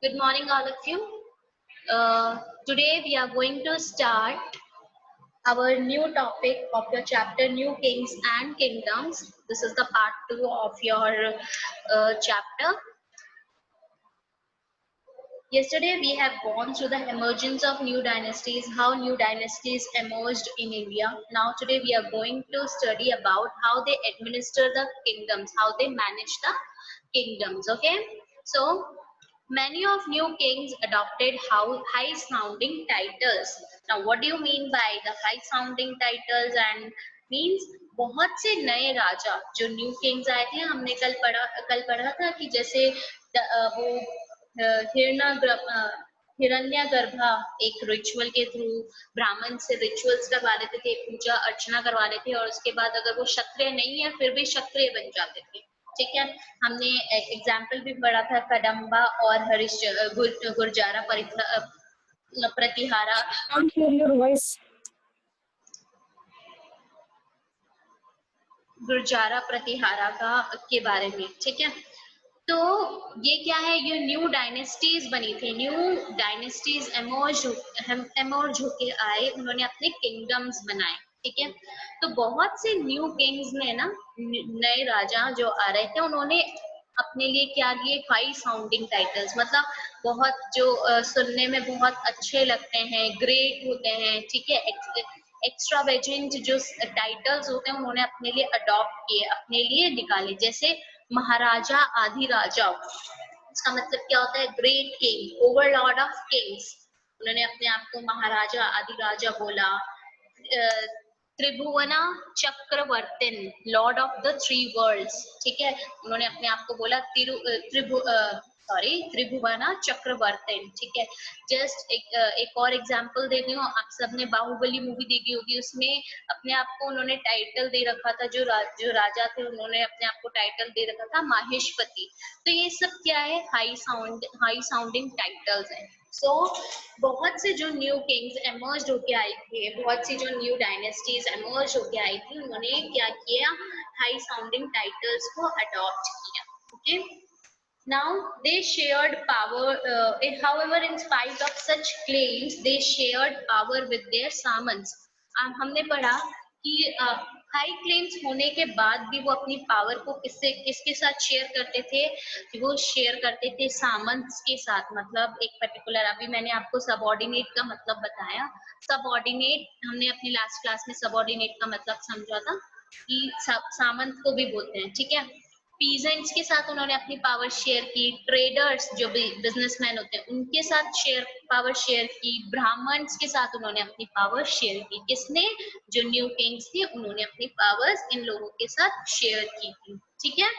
Good morning, all of you. Today we are going to start our new topic of your chapter, New Kings and Kingdoms. This is the part 2 of your chapter. Yesterday we have gone through the emergence of new dynasties, how new dynasties emerged in India. Now today we are going to study about how they administer the kingdoms, how they manage the kingdoms. Okay, so many of new kings adopted high sounding titles. Now what do you mean by the high sounding titles? And means बहुत से नए राजा जो new Kings आए थे, हमने कल पढ़ा था कि जैसे वो हिरण्यगर्भा एक रिचुअल के थ्रू ब्राह्मण से रिचुअल्स करवा लेते थे, पूजा अर्चना करवा लेते थे, और उसके बाद अगर वो क्षत्रिय नहीं है फिर भी क्षत्रिय बन जाते थे। ठीक है, हमने एग्जाम्पल भी पढ़ा था कदम्बा और Gurjara Pratihara. Can't hear your voice. Gurjara Pratihara के बारे में। ठीक है, तो ये क्या है, ये न्यू डायनेस्टीज बनी थी, न्यू डायनेस्टीज एमर्ज होके आए, उन्होंने अपने किंगडम्स बनाए। ठीक है, तो बहुत से न्यू किंग्स ने ना, नए राजा जो आ रहे थे, उन्होंने अपने लिए क्या लिए, हाई साउंडिंग टाइटल्स, मतलब बहुत जो सुनने में बहुत अच्छे लगते हैं, ग्रेट होते हैं। ठीक है, एक्स्ट्रावेजेंट जो टाइटल्स होते हैं उन्होंने अपने लिए अडॉप्ट किए, अपने लिए निकाले। जैसे महाराजा आधिराजा, इसका मतलब क्या होता है, great king, overlord of kings. उन्होंने अपने आप को महाराजा आधिराजा बोला। Tribhuvana Chakravartin, lord of the three worlds. ठीक है, उन्होंने अपने आप को बोला त्रिभुवना चक्रवर्तिन। ठीक है, जस्ट एक और एग्जांपल देती हूँ, आप सबने बाहुबली मूवी देखी होगी, उसमें अपने आप को उन्होंने टाइटल दे रखा था, जो राजा थे उन्होंने अपने आप को टाइटल दे रखा था माहेशपति। तो ये सब क्या है, हाई साउंडिंग टाइटल्स हैं। सो बहुत से जो न्यू किंग्स एमर्ज होके आए थे, बहुत सी जो न्यू डायनेस्टीज एमर्ज होके आई थी, उन्होंने क्या किया, हाई साउंडिंग टाइटल्स को अडॉप्ट किया। Okay, now they shared power, however in spite of such claims they shared power with their samants. हमने पढ़ा कि हाई क्लेम्स होने के बाद भी वो अपनी पावर को किसके साथ शेयर करते थे, वो शेयर करते थे सामंत्स के साथ। मतलब एक पर्टिकुलर, अभी मैंने आपको सबऑर्डिनेट का मतलब बताया, सबऑर्डिनेट हमने अपनी लास्ट क्लास में सबऑर्डिनेट का मतलब समझा था कि सामंत को भी बोलते हैं। ठीक है, पीजेंट्स के साथ उन्होंने अपनी पावर शेयर की, ट्रेडर्स जो भी बिजनेसमैन होते हैं उनके साथ पावर शेयर की, ब्राह्मण्स के साथ उन्होंने अपनी पावर शेयर की। किसने, जो न्यू किंग्स थे उन्होंने अपनी पावर्स इन लोगों के साथ शेयर की थी। ठीक है,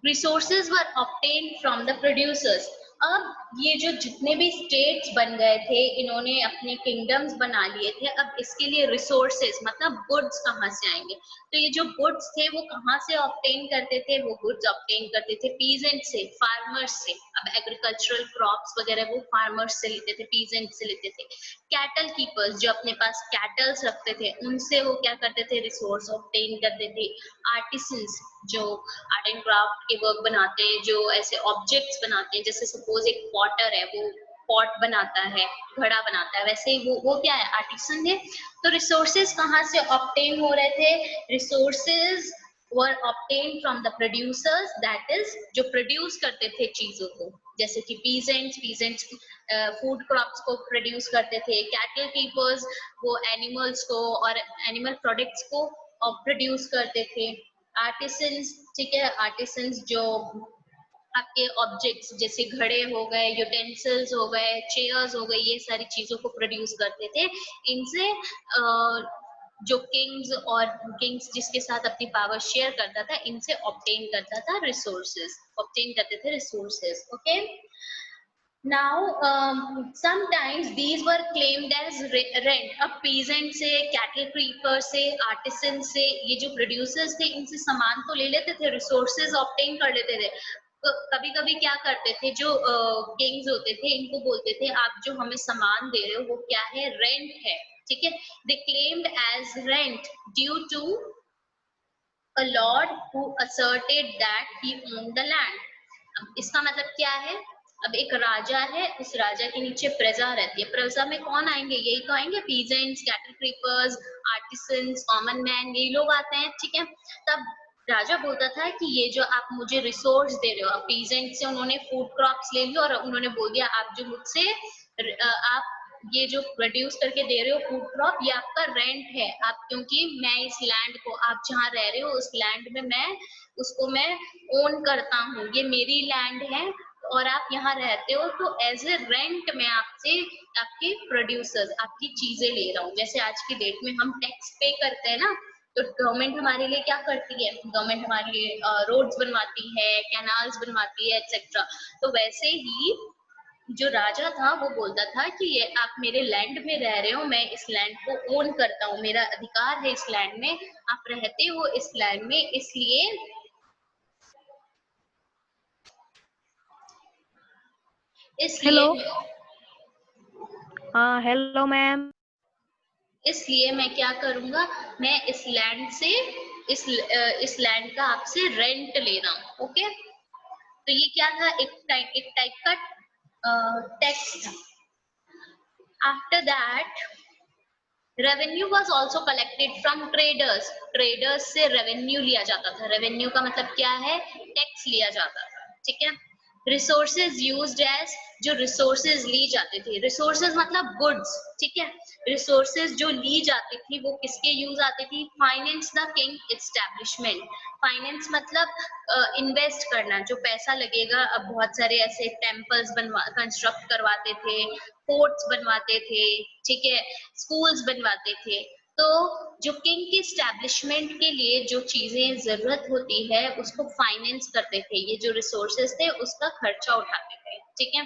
resources were obtained from the producers. अब ये जो जितने भी स्टेट्स बन गए थे, इन्होंने अपने किंगडम्स बना लिए थे, अब इसके लिए रिसोर्सेज मतलब गुड्स कहाँ से आएंगे, तो ये जो गुड्स थे वो कहाँ से ऑब्टेन करते थे, वो गुड्स ऑब्टेन करते थे पीजेंट से, फार्मर्स से। अब एग्रीकल्चरल क्रॉप्स वगैरह वो फार्मर्स से लेते थे, पीजेंट से लेते थे। कैटल कीपर्स जो अपने पास कैटल्स रखते थे, उनसे वो क्या करते थे, रिसोर्स ऑब्टेन करते थे। आर्टिसंस जो आर्ट एंड क्राफ्ट के वर्क बनाते हैं, जो ऐसे ऑब्जेक्ट्स बनाते हैं, जैसे सपोज एक पॉटर है, वो पॉट बनाता है, घड़ा बनाता है, वैसे ही वो क्या है, आर्टिसन है। तो रिसोर्सेज कहाँ से ऑब्टेन हो रहे थे, resources were obtain from the producers, that is जो प्रोड्यूस करते थे चीजों को, जैसे कि पीजेंट्स फूड क्रॉप्स को प्रोड्यूस करते थे, कैटल कीपर्स वो एनिमल्स को और एनिमल प्रोडक्ट्स को प्रोड्यूस करते थे। आर्टिसंस, ठीक है, आर्टिसंस जो आपके ऑब्जेक्ट्स जैसे घड़े हो गए, यूटेंसिल्स हो गए, चेयर्स हो गए, ये सारी चीजों को प्रोड्यूस करते थे। इनसे जो किंग्स जिसके साथ अपनी पावर शेयर करता था, इनसे ऑब्टेन करता था रिसोर्सेज, ऑब्टेन करते थे resources. Okay, now sometimes these were claimed as rent। अब peasant से, cattle creeper से, artisan से, ये जो producers थे इनसे सामान तो ले लेते थे, resources obtain कर लेते थे। कभी कभी क्या करते थे, जो किंग्स होते थे इनको बोलते थे, आप जो हमें सामान दे रहे हो वो क्या है, रेंट है। ठीक है, they claimed as rent due to a lord who asserted that he owned the land। अब इसका मतलब क्या है, अब एक राजा है, उस राजा के नीचे प्रजा रहती है, प्रजा में कौन आएंगे, यही तो आएंगे, peasants, cattle creepers, artisans, common man, यही लोग आते हैं, ठीक है। तब राजा बोलता था कि ये जो आप मुझे रिसोर्स दे रहे हो, पीजेंट से उन्होंने फूड क्रॉप्स ले लिया और उन्होंने बोल दिया आप जो मुझसे आप ये जो प्रोड्यूस करके दे रहे हो फूड क्रॉप, ये आपका रेंट है, आप, क्योंकि मैं इस लैंड को, आप जहाँ रह रहे हो उस लैंड में मैं उसको मैं ओन करता हूँ, ये मेरी लैंड है और आप यहाँ रहते हो, तो एज ए रेंट मैं आपसे आपके प्रोड्यूसर्स आपकी चीजें ले रहा हूँ। जैसे आज की डेट में हम टैक्स पे करते हैं ना, तो गवर्नमेंट हमारे लिए क्या करती है, गवर्नमेंट हमारे लिए रोड्स बनवाती है, कैनाल्स बनवाती है, एक्सेट्रा। तो वैसे ही जो राजा था वो बोलता था कि ये आप मेरे लैंड में रह रहे हो, मैं इस लैंड को ओन करता हूँ, मेरा अधिकार है इस लैंड में, आप रहते हो इस लैंड में, इसलिए हेलो। इसलिए हाँ हेलो मैम। इसलिए मैं क्या करूंगा, मैं इस लैंड से इस लैंड का आपसे रेंट ले रहा हूँ, ओके। तो ये क्या था, एक टाइप का टैक्स था। After that revenue was also collected from traders, traders से रेवेन्यू लिया जाता था, रेवेन्यू का मतलब क्या है, टैक्स लिया जाता था, ठीक है। रिसोर्सेज यूज्ड एज, जो रिसोर्सेज ली जाती थी, रिसोर्सेज मतलब गुड्स, ठीक है, रिसोर्सेज जो ली जाती थी वो किसके यूज आती थी, finance the king establishment, finance मतलब इन्वेस्ट करना, जो पैसा लगेगा। अब बहुत सारे ऐसे टेम्पल्स बनवा कंस्ट्रक्ट करवाते थे, फोर्ट्स बनवाते थे, ठीक है, स्कूल्स बनवाते थे। तो जो किंग के स्टैब्लिशमेंट के लिए जो चीजें जरूरत होती है उसको फाइनेंस करते थे, ये जो रिसोर्सेज थे उसका खर्चा उठाते थे, ठीक है।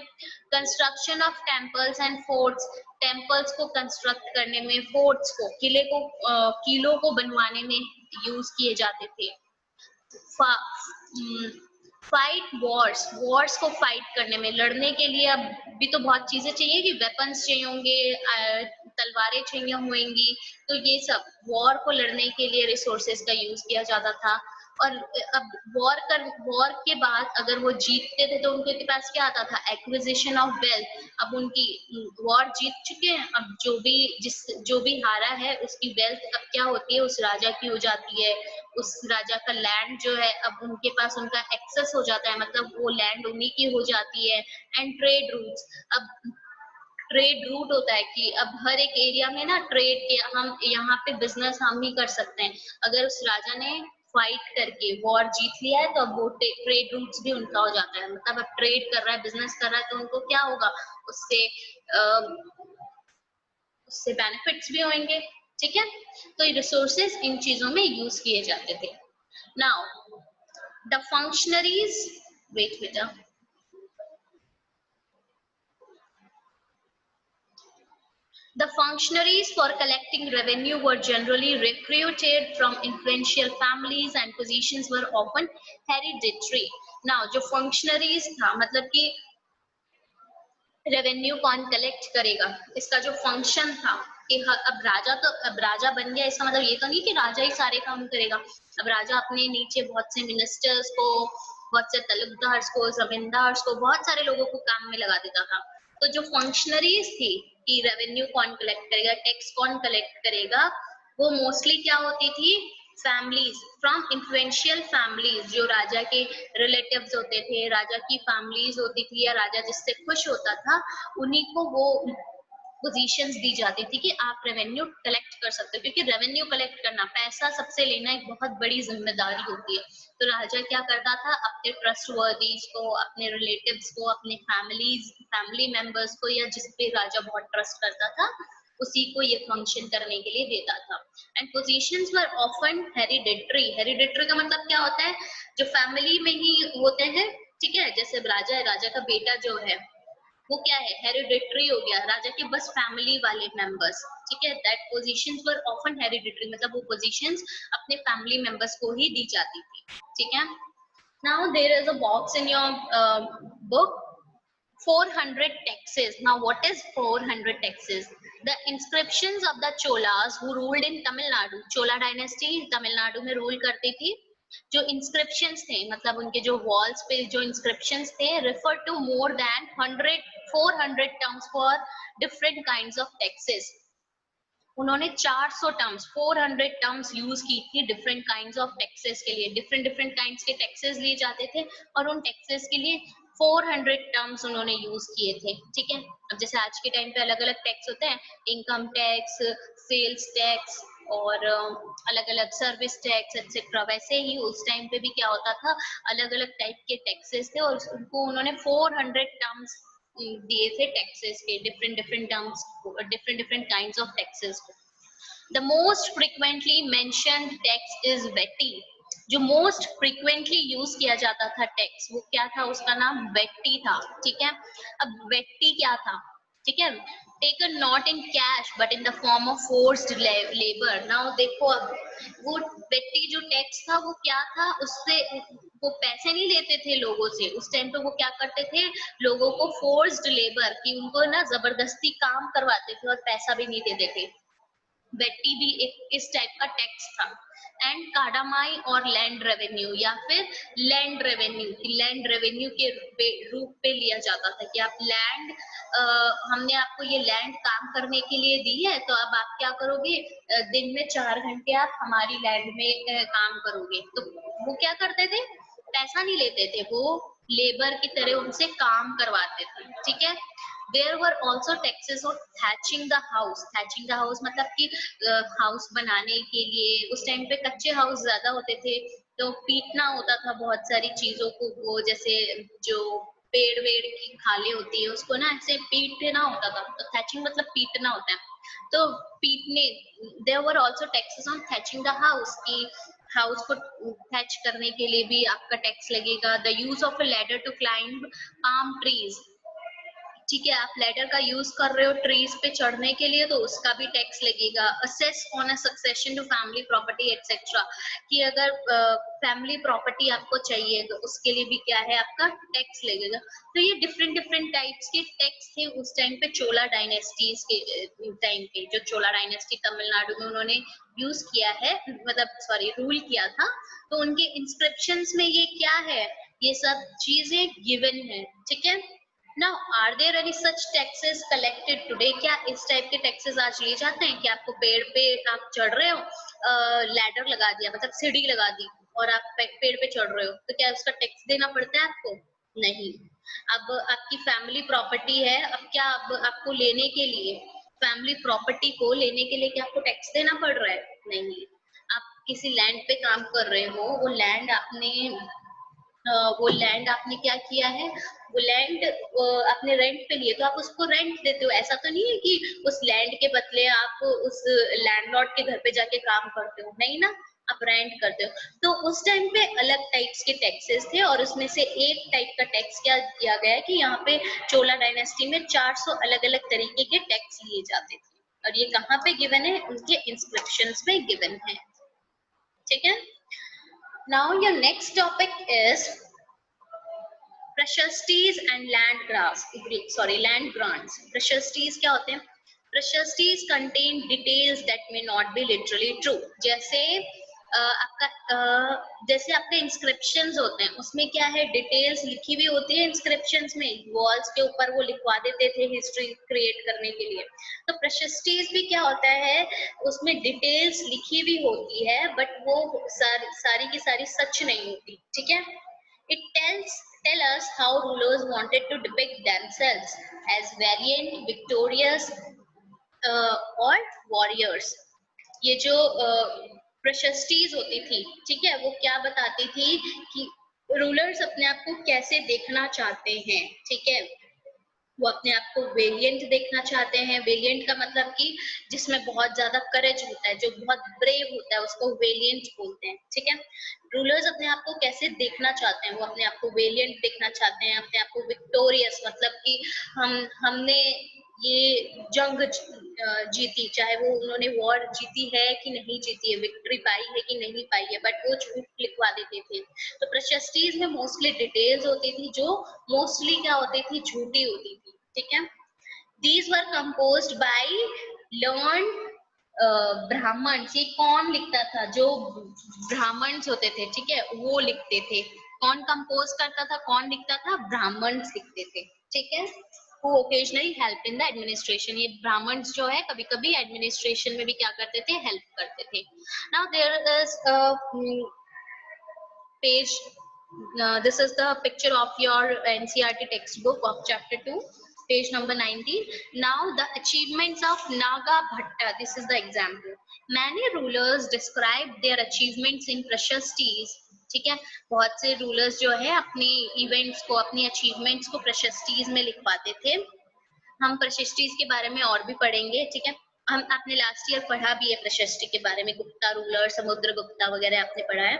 Construction of temples and forts, temples को कंस्ट्रक्ट करने में, फोर्ट्स को, किलों को बनवाने में यूज किए जाते थे। फाइट वॉर्स, वॉर्स को फाइट करने में, लड़ने के लिए अब भी तो बहुत चीजें चाहिए, कि वेपन्स चाहिए होंगे, तलवारें चाहिए होंगी, तो ये सब वॉर को लड़ने के लिए रिसोर्सेज का यूज किया जाता था। और अब वॉर के बाद अगर वो जीतते थे तो उनके पास क्या आता था, एक्विजिशन ऑफ वेल्थ। अब उनकी वॉर जीत चुके हैं, अब जो भी हारा है उसकी वेल्थ अब क्या होती है, उस राजा की हो जाती है, उस राजा का लैंड जो है अब उनके पास उनका एक्सेस हो जाता है, मतलब वो लैंड उन्हीं की हो जाती है। एंड ट्रेड रूट्स, अब ट्रेड रूट होता है कि अब हर एक एरिया में ना ट्रेड के, हम यहाँ पे बिजनेस हम ही कर सकते हैं। अगर उस राजा ने फाइट करके वॉर जीत लिया है तो अब वो ट्रेड रूट्स भी उनका हो जाता है, मतलब अब ट्रेड कर रहा है, बिजनेस कर रहा है, तो उनको क्या होगा, उससे उससे बेनिफिट्स भी होंगे, ठीक है। तो ये रिसोर्सेज इन चीजों में यूज किए जाते थे। नाउ द फंक्शनरीज, वेट बेटा, the functionaries for collecting revenue were generally recruited from influential families and positions were often hereditary. Now जो functionaries था, मतलब कि रेवेन्यू कौन कलेक्ट करेगा, इसका जो फंक्शन था कि अब राजा बन गया, इसका मतलब ये तो नहीं कि राजा ही सारे काम करेगा। अब राजा अपने नीचे बहुत से मिनिस्टर्स को, बहुत से तलबदार्स को, जमींदार्स को, बहुत सारे लोगों को काम में लगा देता था। तो जो फंक्शनरीज थी कि रेवेन्यू कौन कलेक्ट करेगा, टैक्स कौन कलेक्ट करेगा, वो मोस्टली क्या होती थी, फैमिलीज फ्रॉम इन्फ्लुएंशियल फैमिलीज, जो राजा के रिलेटिव्स होते थे, राजा की फैमिलीज होती थी, या राजा जिससे खुश होता था उन्हीं को वो पोजीशंस दी जाती थी कि आप रेवेन्यू कलेक्ट कर सकते हो, क्योंकि रेवेन्यू कलेक्ट करना, पैसा सबसे लेना एक बहुत बड़ी जिम्मेदारी होती है। तो राजा क्या करता था, अपने ट्रस्टवर्दीज को, अपने रिलेटिव्स को, अपने फैमिली मेंबर्स को, या जिस पे राजा बहुत ट्रस्ट करता था उसी को ये फंक्शन करने के लिए देता था। And positions were often hereditary, hereditary का मतलब क्या होता है, जो फैमिली में ही होते हैं, ठीक है। जैसे राजा है, राजा का बेटा जो है वो क्या है, हेरिडिटरी हो गया, राजा के बस फैमिली वाले मेंबर्स, ठीक है। That positions were often hereditary, मतलब वो पोजीशंस अपने फैमिली मेंबर्स को ही दी जाती थी, ठीक है। Now there is a box in your book, 400 taxes. Now what is 400 taxes? The inscriptions of the cholas who ruled in Tamil Nadu, chola dynasty Tamil Nadu में rule करती थी, जो इंस्क्रिप्शंस थे, मतलब उनके जो वॉल्स पे जो इंस्क्रिप्शंस थे, refer to more than 400 terms for different kinds of taxes. उन्होंने 400 टर्म्स 400 टर्म्स यूज की थी डिफरेंट काइंड्स ऑफ टैक्सेस के लिए। डिफरेंट डिफरेंट काइंड्स के टैक्सेस लिए जाते थे और उन टैक्सेस के लिए 400 टर्म्स उन्होंने यूज किए थे। ठीक है, अब जैसे आज के टाइम पे अलग अलग टैक्स होते हैं, इनकम टैक्स, सेल्स टैक्स और अलग अलग सर्विस टैक्स एक्सेट्रा, वैसे ही उस टाइम पे भी क्या होता था, अलग अलग टाइप के टैक्सेस थे और उनको उन्होंने 400 टर्म्स दिए थे टैक्सेस के, different different terms, different different kinds of taxes. The most frequently mentioned tax is वेटी। जो मोस्ट फ्रीक्वेंटली यूज किया जाता था टैक्स, वो क्या था, उसका नाम वेटी था। ठीक है, अब वेटी क्या था, ठीक है, taken not in cash but in the form of forced labour. Now देखो, अब वो वेटी जो टैक्स था वो क्या था, उससे वो पैसे नहीं लेते थे लोगों से। उस टाइम पे वो क्या करते थे, लोगों को फोर्स्ड लेबर की, उनको ना जबरदस्ती काम करवाते थे और पैसा भी नहीं देते थे। वेटी भी एक इस टाइप का टैक्स था। एंड काडामाई और लैंड रेवेन्यू, या फिर लैंड रेवेन्यू, लैंड रेवेन्यू के रूप पे लिया जाता था कि आप लैंड, हमने आपको ये लैंड काम करने के लिए दी है, तो अब आप क्या करोगे, दिन में 4 घंटे आप हमारी लैंड में काम करोगे। तो वो क्या करते थे, पैसा नहीं लेते थे, वो लेबर की तरह उनसे काम करवाते थे। ठीक है, There were also taxes on thatching the house. Thatching the house मतलब कि हाउस बनाने के लिए, उस टाइम पे कच्चे हाउस ज्यादा होते थे, तो पीटना होता था बहुत सारी चीजों को, वो जैसे जो पेड़ वेड़ की खाले होती है उसको ना ऐसे पीटना होता था, तो थैचिंग मतलब पीटना होता है, तो पीटने। There were also taxes on thatching the house, कि हाउस को थैच करने के लिए भी आपका टैक्स लगेगा। The use of a ladder to climb palm trees, ठीक है, आप लैडर का यूज कर रहे हो ट्रीज पे चढ़ने के लिए, तो उसका भी टैक्स लगेगा। Assess on a succession to family property etcetera, कि अगर फैमिली प्रॉपर्टी आपको चाहिए तो उसके लिए भी क्या है, आपका टैक्स लगेगा। तो ये डिफरेंट डिफरेंट टाइप्स के टैक्स थे उस टाइम पे, चोला डायनेस्टीज के टाइम पे। जो चोला डायनेस्टी तमिलनाडु में उन्होंने यूज किया है, मतलब सॉरी रूल किया था, तो उनके इंस्क्रिप्शंस में ये क्या है, ये सब चीजें गिवन है। ठीक है, Now, are there any such taxes collected today? क्या इस टाइप के टैक्सेस आज लिए जाते हैं कि आपको पेड़ पे आप चढ़ रहे हो, लैडर लगा दिया, मतलब सीढ़ी लगा दी और आप पेड़ पे चढ़ रहे हो, तो क्या उसका टैक्स देना पड़ता है आपको? नहीं। अब आपकी फैमिली प्रॉपर्टी है, अब क्या अब आपको लेने के लिए, फैमिली प्रॉपर्टी को लेने के लिए क्या आपको टैक्स देना पड़ रहा है? नहीं। आप किसी लैंड पे काम कर रहे हो, वो लैंड आपने क्या किया है, वो लैंड आपने रेंट पे लिए, तो आप उसको रेंट देते हो। ऐसा तो नहीं है कि उस लैंड के बदले आप उस लैंडलॉर्ड के घर पे जाके काम करते हो, नहीं ना, आप रेंट करते हो। तो उस टाइम पे अलग टाइप्स के टैक्सेस थे और उसमें से एक टाइप का टैक्स क्या किया गया है कि यहाँ पे चोला डायनेस्टी में 400 अलग अलग तरीके के टैक्स लिए जाते थे, और ये कहाँ पे गिवन है, उनके इंस्क्रिप्शंस में गिवन है। ठीक है, now your next topic is Precious and land grants, land grants. Precious क्या होते हैं? Precious contain details that may not be literally true. जैसे आपके इंस्क्रिप्शंस होते हैं, उसमें क्या है, डिटेल्स लिखी हुई होती है इंस्क्रिप्शंस में, वॉल्स के ऊपर वो लिखवा देते थे हिस्ट्री क्रिएट करने के लिए। तो प्रेशियस भी क्या होता है, उसमें डिटेल्स लिखी हुई होती है, बट वो सारी की सारी सच नहीं होती। ठीक है, it tell us how rulers wanted to depict themselves as valiant, victorious or warriors. ये जो प्रशस्तीज होती थी, ठीक है, वो क्या बताती थी कि रूलर्स अपने आप को कैसे देखना चाहते हैं। ठीक है, वो अपने आप को वेलिएंट देखना चाहते हैं। वेलिएंट का मतलब कि जिसमें बहुत ज्यादा करेज होता है, जो बहुत ब्रेव होता है, उसको वेलिएंट बोलते हैं। ठीक है, रूलर्स अपने आप को कैसे देखना चाहते हैं, वो अपने आप को वेलिएंट देखना चाहते हैं, अपने आप को विक्टोरियस, मतलब कि हमने ये जंग जीती, चाहे वो उन्होंने वॉर जीती है कि नहीं जीती है, विक्ट्री पाई है कि नहीं पाई है, बट वो झूठ लिखवा देते थे। तो प्रशस्तीज में मोस्टली डिटेल्स होती थी, जो मोस्टली क्या होती थी, झूठी होती थी। ठीक है, these were composed by learned Brahmans, ये कौन लिखता था? जो ब्राह्मण्स होते थे, ठीक है, वो लिखते थे। कौन कंपोज करता था, कौन लिखता था? ब्राह्मण्स लिखते थे, ठीक है। who occasionally help in the administration, ये ब्राह्मण्स जो है कभी कभी एडमिनिस्ट्रेशन में भी क्या करते थे? हेल्प करते थे। now there is a page, this is the picture of your NCERT textbook of chapter 2, page number 19. now the achievements of Naga Bhatta, this is the example. many rulers describe their achievements in prashastis, ठीक है। बहुत से rulers जो है अपने events को, अपनी achievements को प्रशस्तीज में लिखवाते थे। हम प्रशस्तीज के बारे में और भी पढ़ेंगे, ठीक है। हम आपने लास्ट ईयर पढ़ा भी है प्रशस्ति के बारे में, गुप्ता रूलर, समुद्रगुप्ता वगैरह आपने पढ़ा है।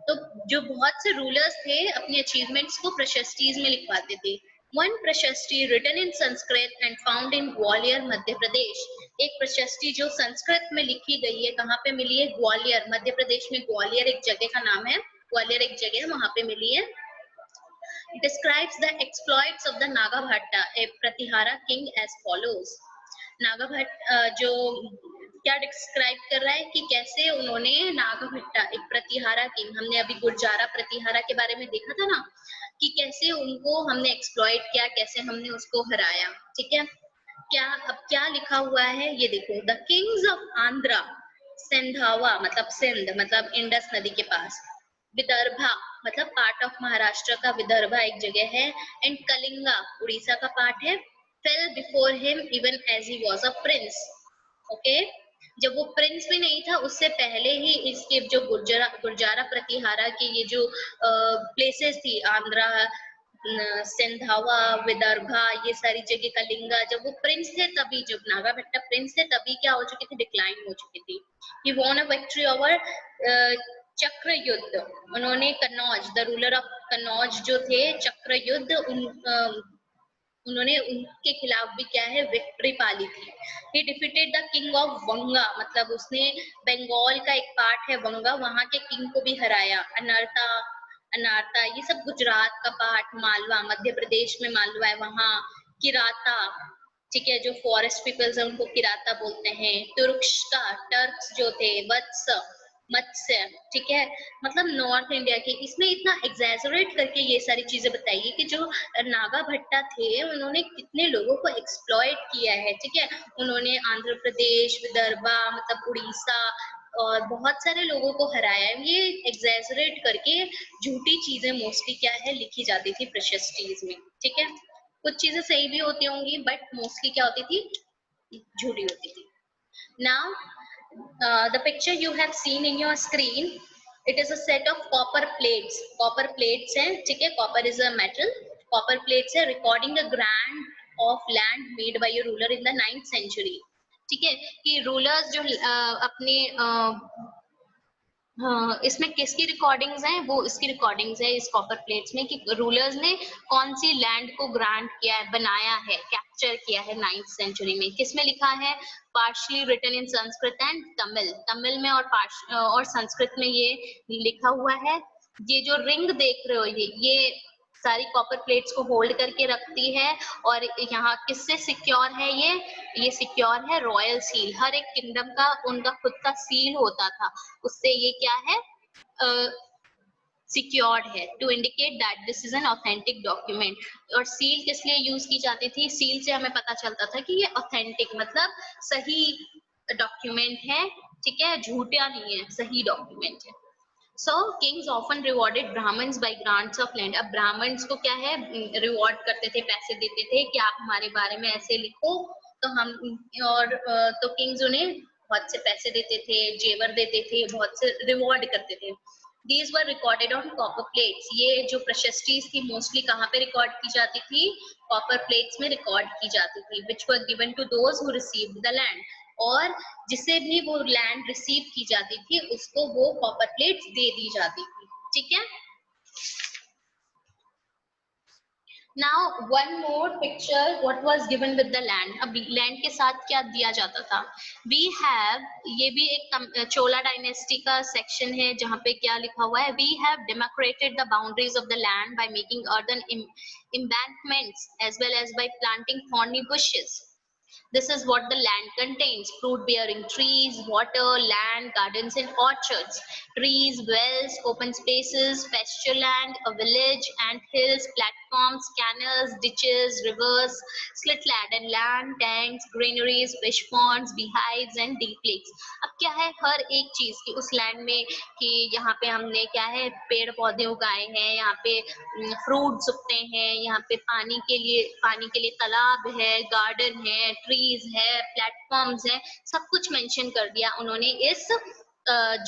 तो जो बहुत से रूलर्स थे अपनी अचीवमेंट्स को प्रशस्तीज में लिखवाते थे। One प्रशस्ति written in Sanskrit and found in Gwalior Madhya Pradesh, एक प्रशस्ति जो संस्कृत में लिखी गई है, कहाँ पे मिली है? ग्वालियर मध्य प्रदेश में। ग्वालियर एक जगह का नाम है, ग्वालियर एक जगह है, वहां पे मिली है। describes the exploits of the Nagabhatta, a Pratihara king as follows. नागाभट्ट जो क्या डिस्क्राइब कर रहा है कि कैसे उन्होंने नागाभट्टा, एक प्रतिहारा किंग, हमने अभी गुर्जारा प्रतिहारा के बारे में देखा था ना, कि कैसे उनको हमने एक्सप्लॉइट किया, कैसे हमने उसको हराया, ठीक है। क्या अब क्या लिखा हुआ है ये देखो। द किंग्स ऑफ आंध्रा, सिंधावा मतलब सिंध, मतलब इंडस नदी के पास। विदर्भा मतलब पार्ट ऑफ महाराष्ट्र का विदर्भा एक जगह है। एंड कलिंगा उड़ीसा का पार्ट है। Fell before him even as he was a prince, okay. जब वो प्रिंस भी नहीं था उससे पहले ही इसके जो गुर्जारा प्रतिहारा की ये जो प्लेसेस थी, आंध्रा, सिंधावा, विदर्भा, ये सारी जगह, कलिंगा, जब वो प्रिंस थे तभी, जब नागाभट्टा प्रिंस थे तभी क्या हो चुकी थी? डिक्लाइन हो चुकी थी। He won a victory over चक्र युद्ध, उन्होंने Kannauj, the ruler of Kannauj जो थे, चक्र युद्ध, उन्होंने उनके खिलाफ भी क्या है? विक्ट्री पाली थी। ही डिफीटेड द किंग ऑफ वंगा, मतलब उसने बंगाल का एक पार्ट है वंगा, वहां के किंग को भी हराया। अनारता ये सब गुजरात का पार्ट, मालवा मध्य प्रदेश में मालवा है वहां। किराता, ठीक है, जो फॉरेस्ट पीपल्स है उनको किराता बोलते हैं। तुर्क्स टर्क्स जो थे, वत्स मत्स्य, ठीक है, मतलब नॉर्थ इंडिया के। इसमें इतना एग्जैजरेट करके ये सारी चीजें बताइए कि जो नागाभट्टा थे उन्होंने कितने लोगों को एक्सप्लॉइट किया है, ठीक है। उन्होंने आंध्र प्रदेश, विदर्भा मतलब उड़ीसा और बहुत सारे लोगों को हराया है। ये एग्जैजरेट करके झूठी चीजें मोस्टली क्या है लिखी जाती थी प्रशस्तीज में, ठीक है। कुछ चीजें सही भी होती होंगी बट मोस्टली क्या होती थी? झूठी होती थी। Now, the picture you have seen in your screen, it is a set of copper plates. Copper plates हैं, ठीक है, copper is a metal. Copper plates है recording the grant of land made by a ruler in the 9th century. ठीक है, कि rulers जो अपने हाँ, इसमें किसकी रिकॉर्डिंग्स हैं? वो इसकी रिकॉर्डिंग्स है इस कॉपर प्लेट्स में, कि रूलर्स ने कौन सी लैंड को ग्रांट किया है, बनाया है, कैप्चर किया है 9th सेंचुरी में। किसमें लिखा है? Partly written in Sanskrit and Tamil, Tamil में और संस्कृत में ये लिखा हुआ है। ये जो रिंग देख रहे हो ये सारी कॉपर प्लेट्स को होल्ड करके रखती है। और यहाँ किससे सिक्योर है ये सिक्योर है रॉयल सील। हर एक किंगडम का उनका खुद का सील होता था, उससे ये क्या है? सिक्योर्ड है, to indicate that this is an authentic document. और सील किस लिए यूज की जाती थी? सील से हमें पता चलता था कि ये ऑथेंटिक मतलब सही डॉक्यूमेंट है, ठीक है, झूठा नहीं है, सही डॉक्यूमेंट है। So kings often rewarded Brahmins by grants of land. अब ब्राह्मण्स को क्या है? रिवॉर्ड करते थे, पैसे देते थे कि आप हमारे बारे में ऐसे लिखो तो हम, और तो किंग्स उन्हें बहुत से पैसे देते थे, जेवर देते थे, बहुत से रिवॉर्ड करते थे। These were recorded on copper plates. ये जो प्रशस्तीज थी मोस्टली कहाँ पे रिकॉर्ड की जाती थी? कॉपर प्लेट्स में रिकॉर्ड की जाती थी, which were given to those who received the land. और जिसे भी वो लैंड रिसीव की जाती थी उसको वो कॉपर प्लेट्स दे दी जाती थी, ठीक है। Now one more picture what was given with the land. अब लैंड के साथ क्या दिया जाता था? We have, ये भी एक चोला डायनेस्टी का सेक्शन है जहाँ पे क्या लिखा हुआ है? We have demarcated the boundaries of the land by making earthen embankments as well as by planting thorny bushes. This is what the land contains: fruit bearing trees, water, land, gardens and orchards, trees, wells, open spaces, pasture land, a village and hills, platforms, canals, ditches, rivers, slit laden land, tanks, granaries, fish ponds, beehives and deep lakes. अब क्या है, हर एक चीज की उस land में कि यहाँ पे हमने क्या है, पेड़ पौधे उगाए हैं, यहाँ पे फ्रूट्स उगते हैं, यहाँ पे पानी के लिए तालाब है, गार्डन है, ट्रीज है, प्लेटफॉर्म्स है, सब कुछ मेंशन कर दिया उन्होंने इस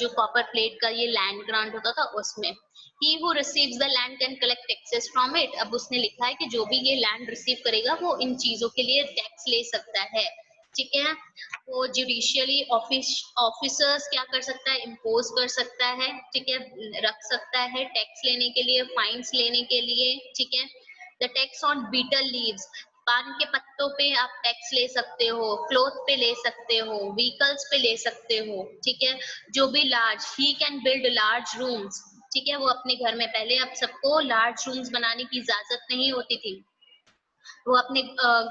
जो कॉपर प्लेट का ये लैंड ग्रांट होता था उसमें। He who receives the land can collect taxes from it. अब उसने लिखा है कि जो भी ये लैंड रिसीव करेगा वो इन चीजों के लिए टैक्स ले सकता है, ठीक है। वो जुडिशियली ऑफिसर्स क्या कर सकता है, इम्पोज कर सकता है, ठीक है, रख सकता है टैक्स लेने के लिए, फाइन्स लेने के लिए, ठीक है। The tax on betel leaves, पान के पत्तों पे आप टैक्स ले सकते हो, क्लोथ पे ले सकते हो, व्हीकल्स पे ले सकते हो, ठीक है। जो भी large, he can build large rooms, ठीक है। वो अपने घर में, पहले अब सबको लार्ज रूम्स बनाने की इजाजत नहीं होती थी, वो अपने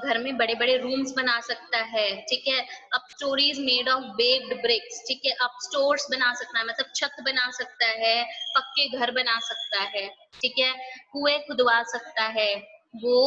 घर में बड़े बड़े रूम्स बना सकता है, ठीक है। अब stories made of baked bricks, ठीक है। अब स्टोर्स बना सकता है, मतलब छत बना सकता है, पक्के घर बना सकता है, ठीक है। कुएं खुदवा सकता है, वो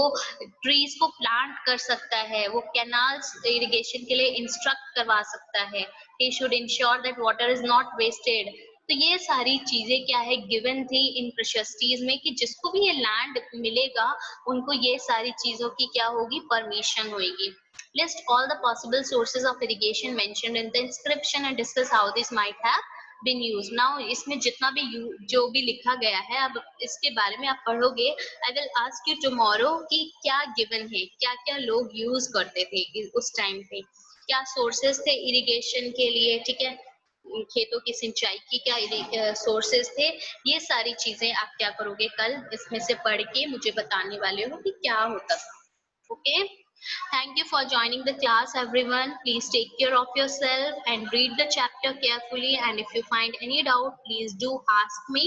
ट्रीज को प्लांट कर सकता है, वो कैनाल्स इरिगेशन के लिए इंस्ट्रक्ट करवा सकता है। he should ensure that water is not wasted. तो ये सारी चीजें क्या है, गिवन थी इन प्रेशस्टीज में कि जिसको भी ये लैंड मिलेगा उनको ये सारी चीजों की क्या होगी, परमिशन होगी। List all the possible sources of irrigation mentioned in the inscription and discuss how this might have been used. Now इसमें जितना भी जो भी लिखा गया है, अब इसके बारे में आप पढ़ोगे। I will ask you tomorrow कि क्या गिवन है, क्या क्या लोग यूज करते थे उस टाइम पे, क्या सोर्सेस थे इरिगेशन के लिए, ठीक है, खेतों की सिंचाई की क्या सोर्सेस थे, ये सारी चीजें आप क्या करोगे, कल इसमें से पढ़ के मुझे बताने वाले हो कि क्या होता था, okay. Thank you for joining the class, everyone. Please take care of yourself and read the chapter carefully. And if you find any doubt, please do ask me.